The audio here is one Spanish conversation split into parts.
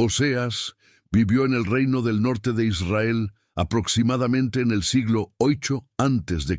Oseas vivió en el reino del norte de Israel aproximadamente en el siglo VIII a.C.,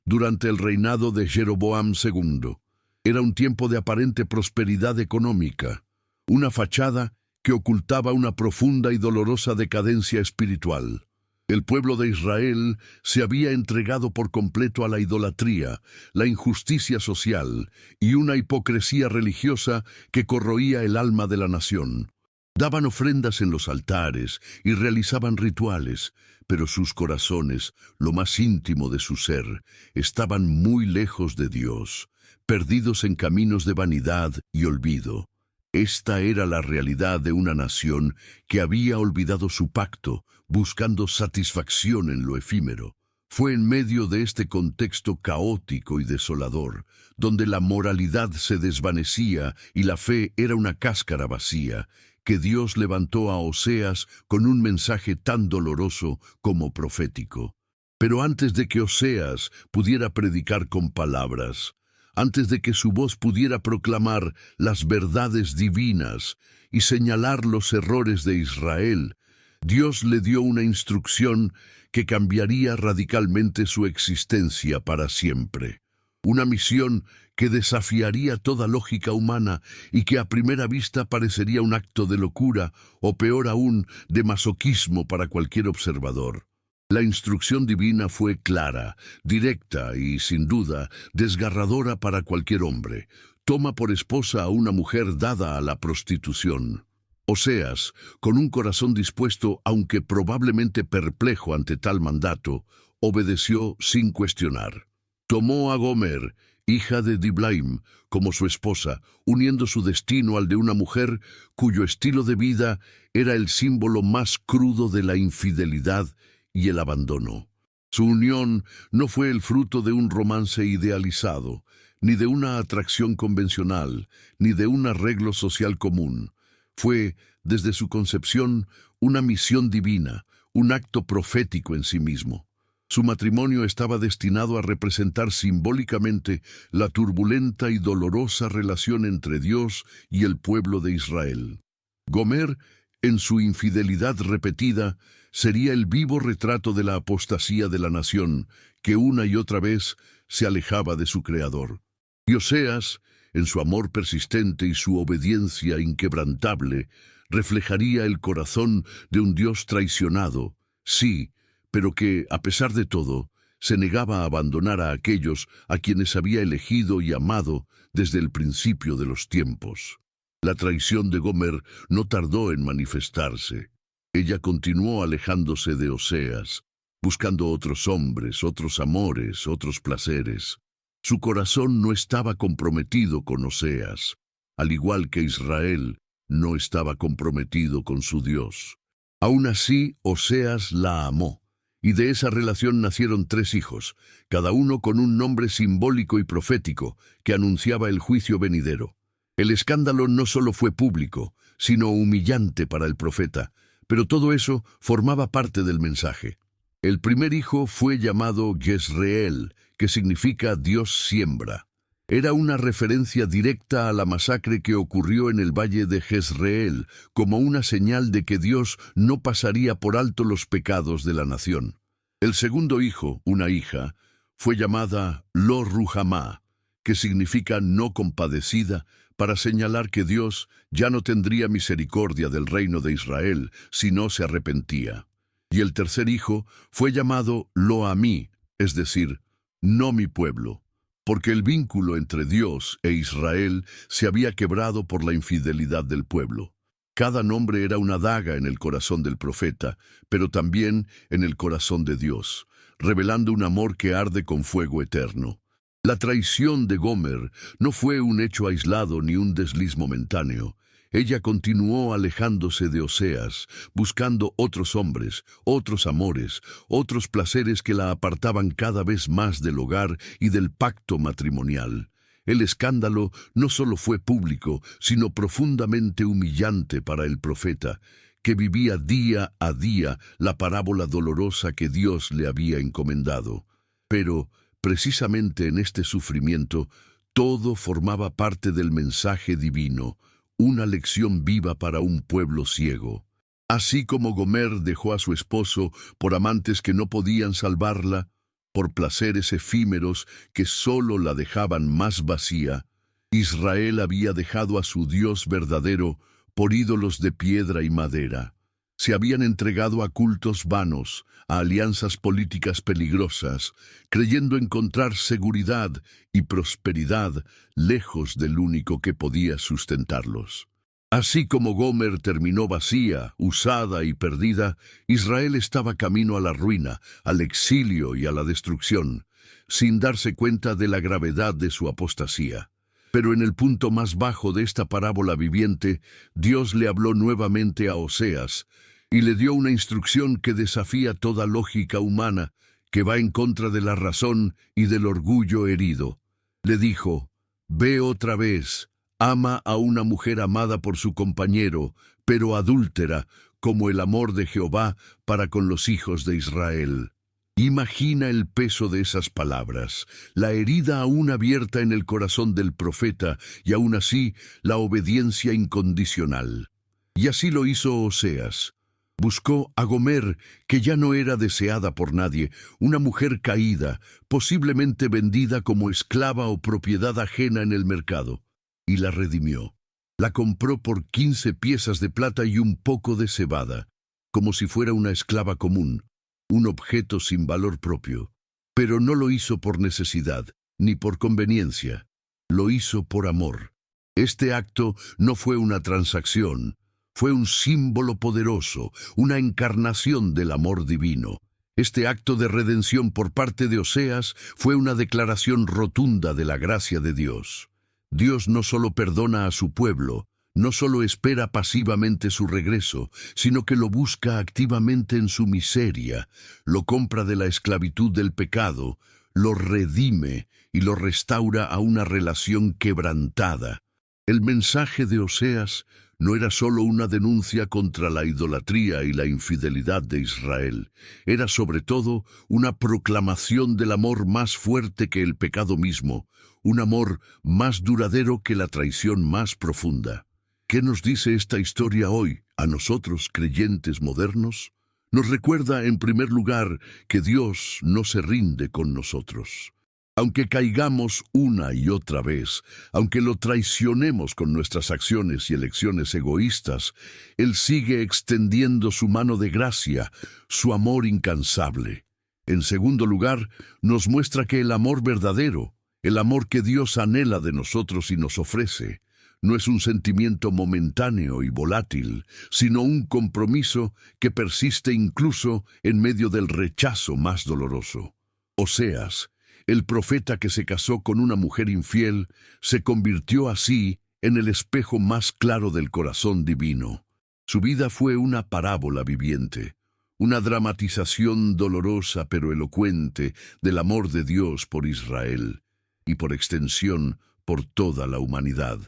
durante el reinado de Jeroboam II. Era un tiempo de aparente prosperidad económica, una fachada que ocultaba una profunda y dolorosa decadencia espiritual. El pueblo de Israel se había entregado por completo a la idolatría, la injusticia social y una hipocresía religiosa que corroía el alma de la nación. Daban ofrendas en los altares y realizaban rituales, pero sus corazones, lo más íntimo de su ser, estaban muy lejos de Dios, perdidos en caminos de vanidad y olvido. Esta era la realidad de una nación que había olvidado su pacto, buscando satisfacción en lo efímero. Fue en medio de este contexto caótico y desolador, donde la moralidad se desvanecía y la fe era una cáscara vacía, que Dios levantó a Oseas con un mensaje tan doloroso como profético. Pero antes de que Oseas pudiera predicar con palabras, antes de que su voz pudiera proclamar las verdades divinas y señalar los errores de Israel, Dios le dio una instrucción que cambiaría radicalmente su existencia para siempre. Una misión que desafiaría toda lógica humana y que a primera vista parecería un acto de locura o peor aún, de masoquismo para cualquier observador. La instrucción divina fue clara, directa y, sin duda, desgarradora para cualquier hombre. Toma por esposa a una mujer dada a la prostitución. Oseas, con un corazón dispuesto, aunque probablemente perplejo ante tal mandato, obedeció sin cuestionar. Tomó a Gomer, hija de Diblaim, como su esposa, uniendo su destino al de una mujer cuyo estilo de vida era el símbolo más crudo de la infidelidad y el abandono. Su unión no fue el fruto de un romance idealizado, ni de una atracción convencional, ni de un arreglo social común. Fue, desde su concepción, una misión divina, un acto profético en sí mismo. Su matrimonio estaba destinado a representar simbólicamente la turbulenta y dolorosa relación entre Dios y el pueblo de Israel. Gomer, en su infidelidad repetida, sería el vivo retrato de la apostasía de la nación, que una y otra vez se alejaba de su Creador. Y Oseas, en su amor persistente y su obediencia inquebrantable, reflejaría el corazón de un Dios traicionado, sí, pero que, a pesar de todo, se negaba a abandonar a aquellos a quienes había elegido y amado desde el principio de los tiempos. La traición de Gomer no tardó en manifestarse. Ella continuó alejándose de Oseas, buscando otros hombres, otros amores, otros placeres. Su corazón no estaba comprometido con Oseas, al igual que Israel no estaba comprometido con su Dios. Aún así, Oseas la amó, y de esa relación nacieron 3 hijos, cada uno con un nombre simbólico y profético que anunciaba el juicio venidero. El escándalo no solo fue público, sino humillante para el profeta, pero todo eso formaba parte del mensaje. El primer hijo fue llamado Jezreel, que significa Dios siembra. Era una referencia directa a la masacre que ocurrió en el valle de Jezreel, como una señal de que Dios no pasaría por alto los pecados de la nación. El segundo hijo, una hija, fue llamada Lo-Ruhamá, que significa no compadecida, para señalar que Dios ya no tendría misericordia del reino de Israel si no se arrepentía. Y el tercer hijo fue llamado Lo-Amí, es decir, no mi pueblo, porque el vínculo entre Dios e Israel se había quebrado por la infidelidad del pueblo. Cada nombre era una daga en el corazón del profeta, pero también en el corazón de Dios, revelando un amor que arde con fuego eterno. La traición de Gomer no fue un hecho aislado ni un desliz momentáneo. Ella continuó alejándose de Oseas, buscando otros hombres, otros amores, otros placeres que la apartaban cada vez más del hogar y del pacto matrimonial. El escándalo no solo fue público, sino profundamente humillante para el profeta, que vivía día a día la parábola dolorosa que Dios le había encomendado. Pero, precisamente en este sufrimiento, todo formaba parte del mensaje divino, una lección viva para un pueblo ciego. Así como Gomer dejó a su esposo por amantes que no podían salvarla, por placeres efímeros que sólo la dejaban más vacía, Israel había dejado a su Dios verdadero por ídolos de piedra y madera. Se habían entregado a cultos vanos, a alianzas políticas peligrosas, creyendo encontrar seguridad y prosperidad lejos del único que podía sustentarlos. Así como Gomer terminó vacía, usada y perdida, Israel estaba camino a la ruina, al exilio y a la destrucción, sin darse cuenta de la gravedad de su apostasía. Pero en el punto más bajo de esta parábola viviente, Dios le habló nuevamente a Oseas y le dio una instrucción que desafía toda lógica humana, que va en contra de la razón y del orgullo herido. Le dijo: «Ve otra vez, ama a una mujer amada por su compañero, pero adúltera, como el amor de Jehová para con los hijos de Israel». Imagina el peso de esas palabras, la herida aún abierta en el corazón del profeta y aún así la obediencia incondicional. Y así lo hizo Oseas. Buscó a Gomer, que ya no era deseada por nadie, una mujer caída, posiblemente vendida como esclava o propiedad ajena en el mercado, y la redimió. La compró por 15 piezas de plata y un poco de cebada, como si fuera una esclava común, un objeto sin valor propio. Pero no lo hizo por necesidad, ni por conveniencia. Lo hizo por amor. Este acto no fue una transacción, fue un símbolo poderoso, una encarnación del amor divino. Este acto de redención por parte de Oseas fue una declaración rotunda de la gracia de Dios. Dios no solo perdona a su pueblo, no solo espera pasivamente su regreso, sino que lo busca activamente en su miseria, lo compra de la esclavitud del pecado, lo redime y lo restaura a una relación quebrantada. El mensaje de Oseas no era solo una denuncia contra la idolatría y la infidelidad de Israel, era sobre todo una proclamación del amor más fuerte que el pecado mismo, un amor más duradero que la traición más profunda. ¿Qué nos dice esta historia hoy, a nosotros creyentes modernos? Nos recuerda, en primer lugar, que Dios no se rinde con nosotros. Aunque caigamos una y otra vez, aunque lo traicionemos con nuestras acciones y elecciones egoístas, Él sigue extendiendo su mano de gracia, su amor incansable. En segundo lugar, nos muestra que el amor verdadero, el amor que Dios anhela de nosotros y nos ofrece, no es un sentimiento momentáneo y volátil, sino un compromiso que persiste incluso en medio del rechazo más doloroso. Oseas, el profeta que se casó con una mujer infiel, se convirtió así en el espejo más claro del corazón divino. Su vida fue una parábola viviente, una dramatización dolorosa pero elocuente del amor de Dios por Israel y por extensión por toda la humanidad.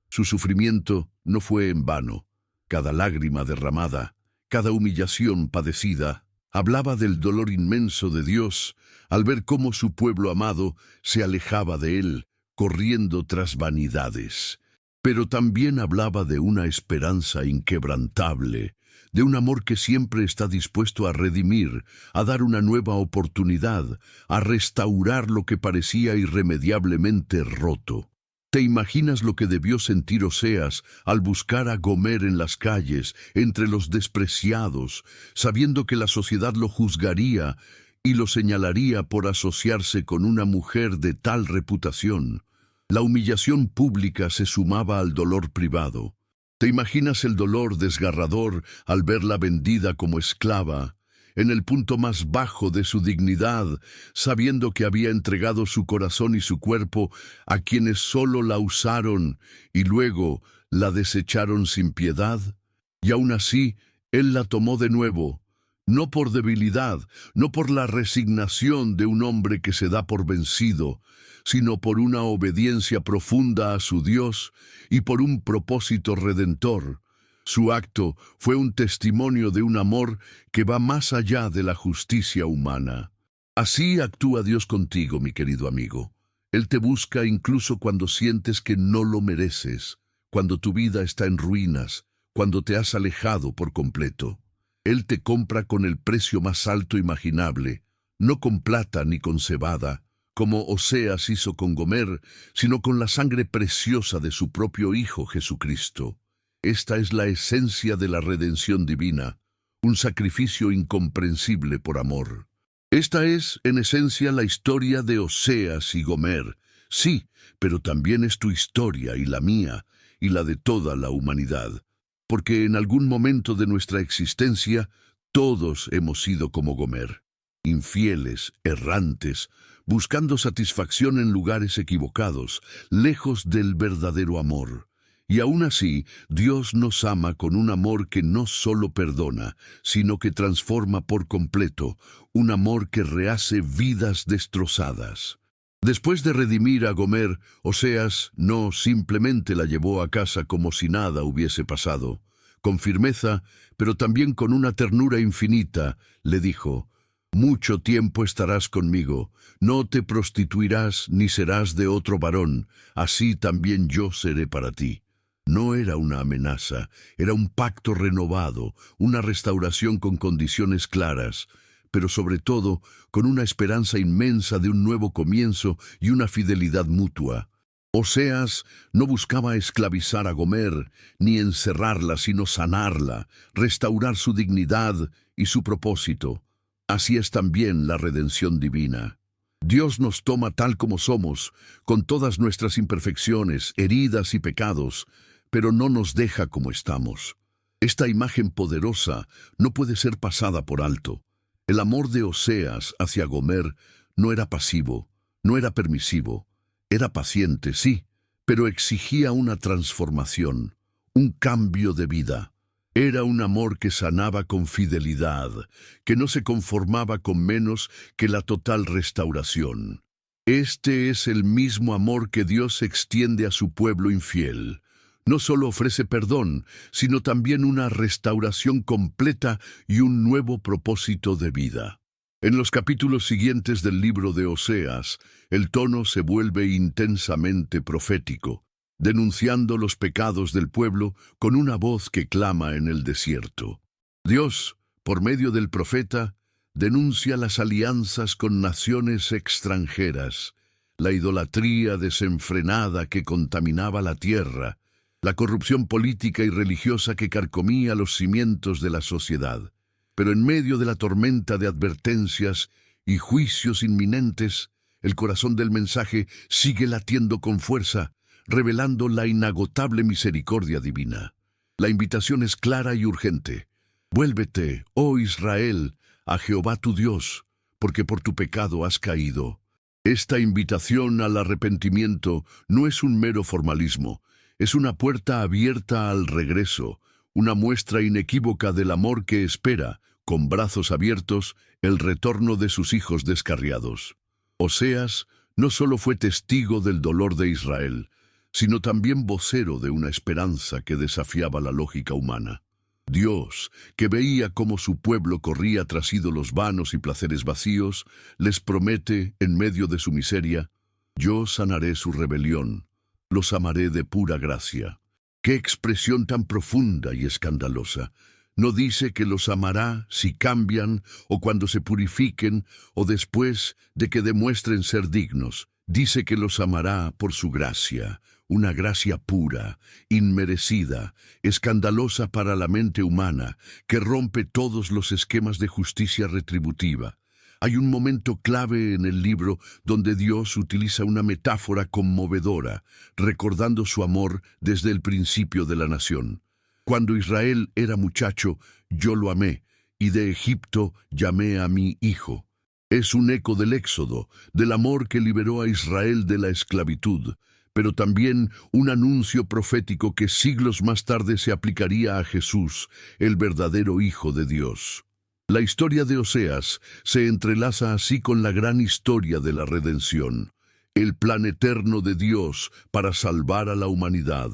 Su sufrimiento no fue en vano. Cada lágrima derramada, cada humillación padecida, hablaba del dolor inmenso de Dios al ver cómo su pueblo amado se alejaba de Él, corriendo tras vanidades. Pero también hablaba de una esperanza inquebrantable, de un amor que siempre está dispuesto a redimir, a dar una nueva oportunidad, a restaurar lo que parecía irremediablemente roto. ¿Te imaginas lo que debió sentir Oseas al buscar a Gomer en las calles, entre los despreciados, sabiendo que la sociedad lo juzgaría y lo señalaría por asociarse con una mujer de tal reputación? La humillación pública se sumaba al dolor privado. ¿Te imaginas el dolor desgarrador al verla vendida como esclava, en el punto más bajo de su dignidad, sabiendo que había entregado su corazón y su cuerpo a quienes solo la usaron y luego la desecharon sin piedad? Y aún así, Él la tomó de nuevo, no por debilidad, no por la resignación de un hombre que se da por vencido, sino por una obediencia profunda a su Dios y por un propósito redentor. Su acto fue un testimonio de un amor que va más allá de la justicia humana. Así actúa Dios contigo, mi querido amigo. Él te busca incluso cuando sientes que no lo mereces, cuando tu vida está en ruinas, cuando te has alejado por completo. Él te compra con el precio más alto imaginable, no con plata ni con cebada, como Oseas hizo con Gomer, sino con la sangre preciosa de su propio Hijo Jesucristo. Esta es la esencia de la redención divina, un sacrificio incomprensible por amor. Esta es, en esencia, la historia de Oseas y Gomer. Sí, pero también es tu historia y la mía, y la de toda la humanidad. Porque en algún momento de nuestra existencia, todos hemos sido como Gomer, infieles, errantes, buscando satisfacción en lugares equivocados, lejos del verdadero amor. Y aún así, Dios nos ama con un amor que no solo perdona, sino que transforma por completo, un amor que rehace vidas destrozadas. Después de redimir a Gomer, Oseas no simplemente la llevó a casa como si nada hubiese pasado. Con firmeza, pero también con una ternura infinita, le dijo: «Mucho tiempo estarás conmigo, no te prostituirás ni serás de otro varón, así también yo seré para ti». No era una amenaza, era un pacto renovado, una restauración con condiciones claras, pero sobre todo con una esperanza inmensa de un nuevo comienzo y una fidelidad mutua. Oseas no buscaba esclavizar a Gomer, ni encerrarla, sino sanarla, restaurar su dignidad y su propósito. Así es también la redención divina. Dios nos toma tal como somos, con todas nuestras imperfecciones, heridas y pecados, pero no nos deja como estamos. Esta imagen poderosa no puede ser pasada por alto. El amor de Oseas hacia Gomer no era pasivo, no era permisivo. Era paciente, sí, pero exigía una transformación, un cambio de vida. Era un amor que sanaba con fidelidad, que no se conformaba con menos que la total restauración. Este es el mismo amor que Dios extiende a su pueblo infiel. No solo ofrece perdón, sino también una restauración completa y un nuevo propósito de vida. En los capítulos siguientes del libro de Oseas, el tono se vuelve intensamente profético, denunciando los pecados del pueblo con una voz que clama en el desierto. Dios, por medio del profeta, denuncia las alianzas con naciones extranjeras, la idolatría desenfrenada que contaminaba la tierra, la corrupción política y religiosa que carcomía los cimientos de la sociedad. Pero en medio de la tormenta de advertencias y juicios inminentes, el corazón del mensaje sigue latiendo con fuerza, revelando la inagotable misericordia divina. La invitación es clara y urgente. Vuélvete, oh Israel, a Jehová tu Dios, porque por tu pecado has caído. Esta invitación al arrepentimiento no es un mero formalismo, es una puerta abierta al regreso, una muestra inequívoca del amor que espera, con brazos abiertos, el retorno de sus hijos descarriados. Oseas no solo fue testigo del dolor de Israel, sino también vocero de una esperanza que desafiaba la lógica humana. Dios, que veía cómo su pueblo corría tras ídolos vanos y placeres vacíos, les promete, en medio de su miseria: «Yo sanaré su rebelión, los amaré de pura gracia». ¡Qué expresión tan profunda y escandalosa! No dice que los amará si cambian o cuando se purifiquen o después de que demuestren ser dignos. Dice que los amará por su gracia, una gracia pura, inmerecida, escandalosa para la mente humana, que rompe todos los esquemas de justicia retributiva. Hay un momento clave en el libro donde Dios utiliza una metáfora conmovedora, recordando su amor desde el principio de la nación. Cuando Israel era muchacho, yo lo amé, y de Egipto llamé a mi hijo. Es un eco del Éxodo, del amor que liberó a Israel de la esclavitud, pero también un anuncio profético que siglos más tarde se aplicaría a Jesús, el verdadero Hijo de Dios. La historia de Oseas se entrelaza así con la gran historia de la redención, el plan eterno de Dios para salvar a la humanidad.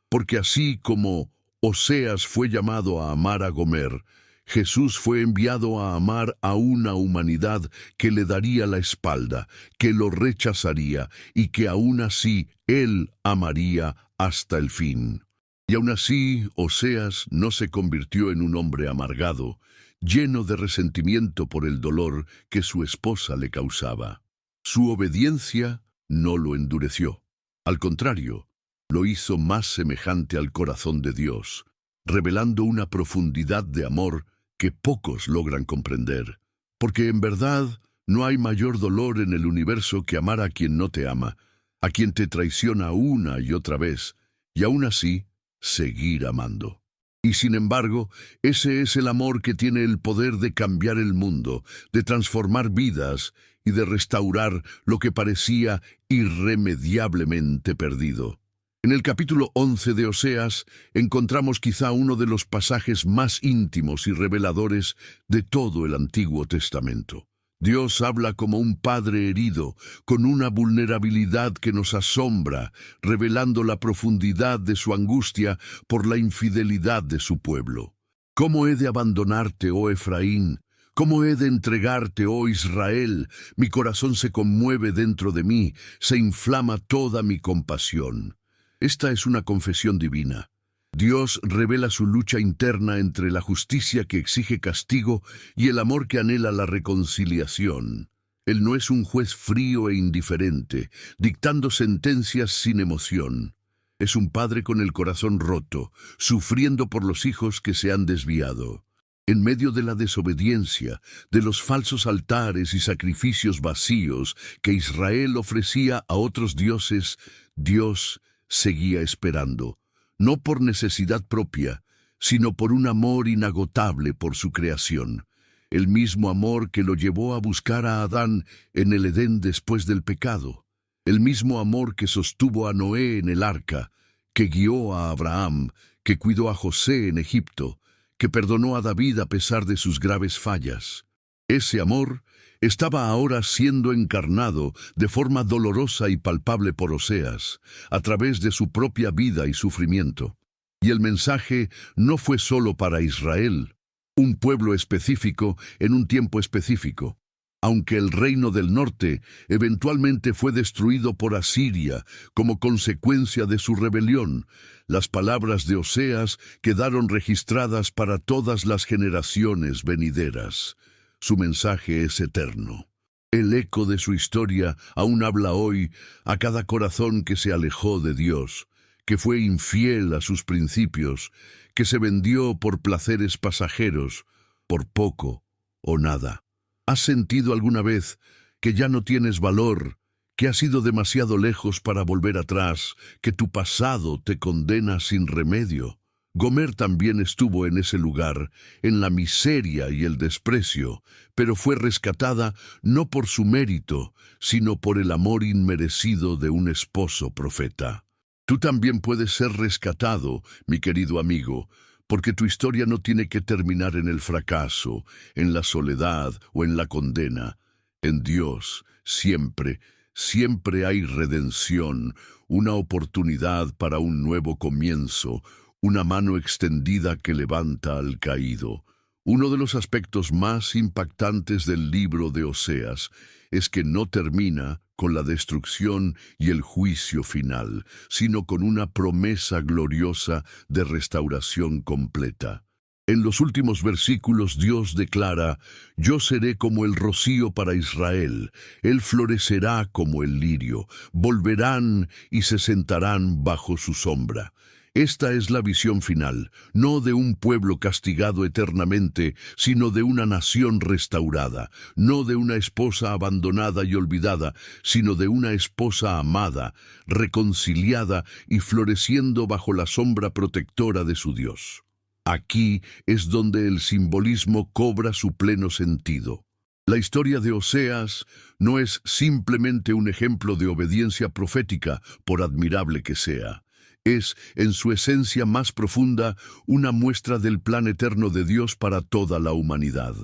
Porque así como Oseas fue llamado a amar a Gomer, Jesús fue enviado a amar a una humanidad que le daría la espalda, que lo rechazaría y que aún así Él amaría hasta el fin. Y aún así, Oseas no se convirtió en un hombre amargado, lleno de resentimiento por el dolor que su esposa le causaba. Su obediencia no lo endureció. Al contrario, lo hizo más semejante al corazón de Dios, revelando una profundidad de amor que pocos logran comprender. Porque en verdad no hay mayor dolor en el universo que amar a quien no te ama, a quien te traiciona una y otra vez, y aún así, seguir amando. Y sin embargo, ese es el amor que tiene el poder de cambiar el mundo, de transformar vidas y de restaurar lo que parecía irremediablemente perdido. En el capítulo 11 de Oseas encontramos quizá uno de los pasajes más íntimos y reveladores de todo el Antiguo Testamento. Dios habla como un padre herido, con una vulnerabilidad que nos asombra, revelando la profundidad de su angustia por la infidelidad de su pueblo. ¿Cómo he de abandonarte, oh Efraín? ¿Cómo he de entregarte, oh Israel? Mi corazón se conmueve dentro de mí, se inflama toda mi compasión. Esta es una confesión divina. Dios revela su lucha interna entre la justicia que exige castigo y el amor que anhela la reconciliación. Él no es un juez frío e indiferente, dictando sentencias sin emoción. Es un padre con el corazón roto, sufriendo por los hijos que se han desviado. En medio de la desobediencia, de los falsos altares y sacrificios vacíos que Israel ofrecía a otros dioses, Dios seguía esperando, no por necesidad propia, sino por un amor inagotable por su creación, el mismo amor que lo llevó a buscar a Adán en el Edén después del pecado, el mismo amor que sostuvo a Noé en el arca, que guió a Abraham, que cuidó a José en Egipto, que perdonó a David a pesar de sus graves fallas. Ese amor estaba ahora siendo encarnado de forma dolorosa y palpable por Oseas, a través de su propia vida y sufrimiento. Y el mensaje no fue solo para Israel, un pueblo específico en un tiempo específico. Aunque el reino del norte eventualmente fue destruido por Asiria como consecuencia de su rebelión, las palabras de Oseas quedaron registradas para todas las generaciones venideras. Su mensaje es eterno. El eco de su historia aún habla hoy a cada corazón que se alejó de Dios, que fue infiel a sus principios, que se vendió por placeres pasajeros, por poco o nada. ¿Has sentido alguna vez que ya no tienes valor, que has ido demasiado lejos para volver atrás, que tu pasado te condena sin remedio? Gomer también estuvo en ese lugar, en la miseria y el desprecio, pero fue rescatada no por su mérito, sino por el amor inmerecido de un esposo profeta. Tú también puedes ser rescatado, mi querido amigo, porque tu historia no tiene que terminar en el fracaso, en la soledad o en la condena. En Dios, siempre, siempre hay redención, una oportunidad para un nuevo comienzo, una mano extendida que levanta al caído. Uno de los aspectos más impactantes del libro de Oseas es que no termina con la destrucción y el juicio final, sino con una promesa gloriosa de restauración completa. En los últimos versículos Dios declara: «Yo seré como el rocío para Israel, él florecerá como el lirio, volverán y se sentarán bajo su sombra». Esta es la visión final, no de un pueblo castigado eternamente, sino de una nación restaurada, no de una esposa abandonada y olvidada, sino de una esposa amada, reconciliada y floreciendo bajo la sombra protectora de su Dios. Aquí es donde el simbolismo cobra su pleno sentido. La historia de Oseas no es simplemente un ejemplo de obediencia profética, por admirable que sea. Es, en su esencia más profunda, una muestra del plan eterno de Dios para toda la humanidad.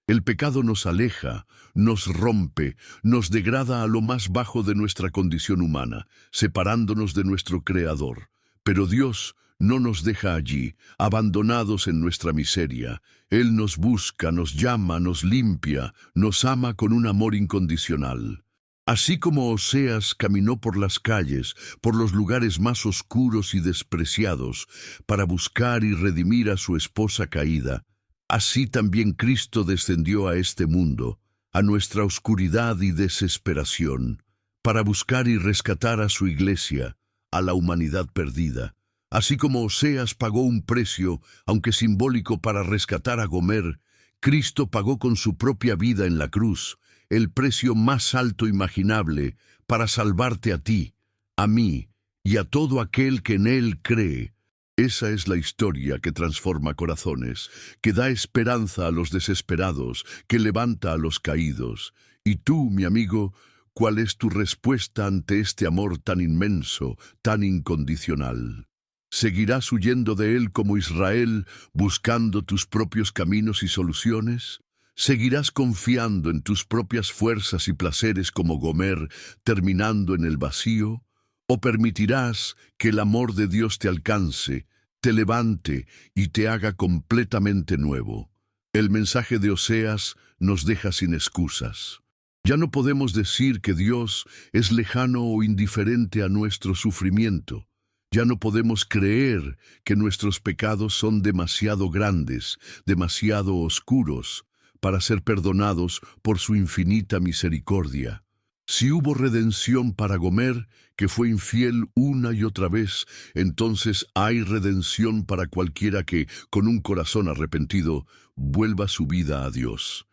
El pecado nos aleja, nos rompe, nos degrada a lo más bajo de nuestra condición humana, separándonos de nuestro Creador. Pero Dios no nos deja allí, abandonados en nuestra miseria. Él nos busca, nos llama, nos limpia, nos ama con un amor incondicional. Así como Oseas caminó por las calles, por los lugares más oscuros y despreciados, para buscar y redimir a su esposa caída, así también Cristo descendió a este mundo, a nuestra oscuridad y desesperación, para buscar y rescatar a su iglesia, a la humanidad perdida. Así como Oseas pagó un precio, aunque simbólico, para rescatar a Gomer, Cristo pagó con su propia vida en la cruz, el precio más alto imaginable para salvarte a ti, a mí y a todo aquel que en Él cree. Esa es la historia que transforma corazones, que da esperanza a los desesperados, que levanta a los caídos. Y tú, mi amigo, ¿cuál es tu respuesta ante este amor tan inmenso, tan incondicional? ¿Seguirás huyendo de Él como Israel, buscando tus propios caminos y soluciones? ¿Seguirás confiando en tus propias fuerzas y placeres como Gomer, terminando en el vacío? ¿O permitirás que el amor de Dios te alcance, te levante y te haga completamente nuevo? El mensaje de Oseas nos deja sin excusas. Ya no podemos decir que Dios es lejano o indiferente a nuestro sufrimiento. Ya no podemos creer que nuestros pecados son demasiado grandes, demasiado oscuros, para ser perdonados por su infinita misericordia. Si hubo redención para Gomer, que fue infiel una y otra vez, entonces hay redención para cualquiera que, con un corazón arrepentido, vuelva su vida a Dios.